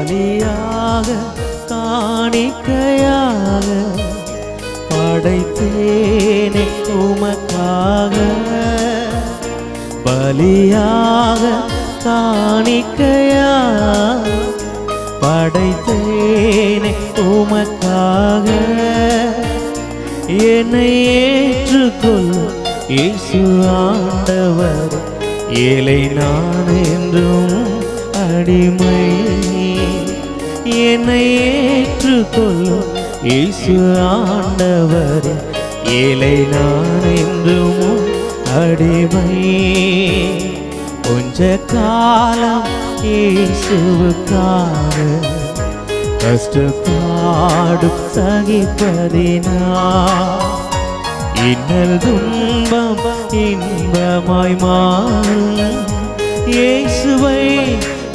பலியாக காணிக்கையாக படைத்தேனே உமக்காக. பலியாக காணிக்கையாக படைத்தேனே உமக்காக. என்னை ஏற்றுக்கொள் இயேசு ஆண்டவர், ஏழை நான் என்றும் அடிமை. என்னை ஏற்றுக்கொள் இயேசு ஆண்டவர், ஏழை நான் என்றும் அடிமை. கொஞ்ச காலம் இயேசுவுக்காக கஷ்டப்பாடும் சகிப்பதினா இன்னல் துன்பம் இன்பமாய் மாறும். இயேசுவை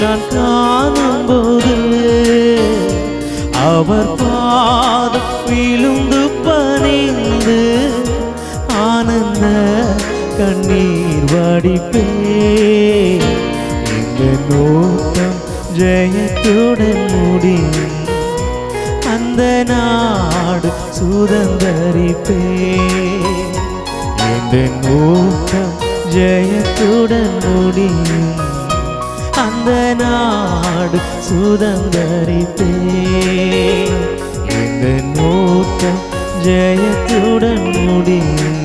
நான் காணும்போது அவர் பாதம் விழுந்து பணிந்து ஆனந்த கண்ணீர் வடிப்பே. இந்த நோக்கம் ஜெயத்துடன் முடியும், அந்த நாடு சுதந்தரிப்பே. இந்த நோக்கம் ஜெயத்துடன் முடியும், அந்த நாடு சுதந்தரிப்பே. இந்த நோக்கம் ஜெயத்துடன் முடியும்,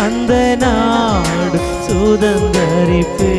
அந்த நாடு சுதந்தரிப்பே.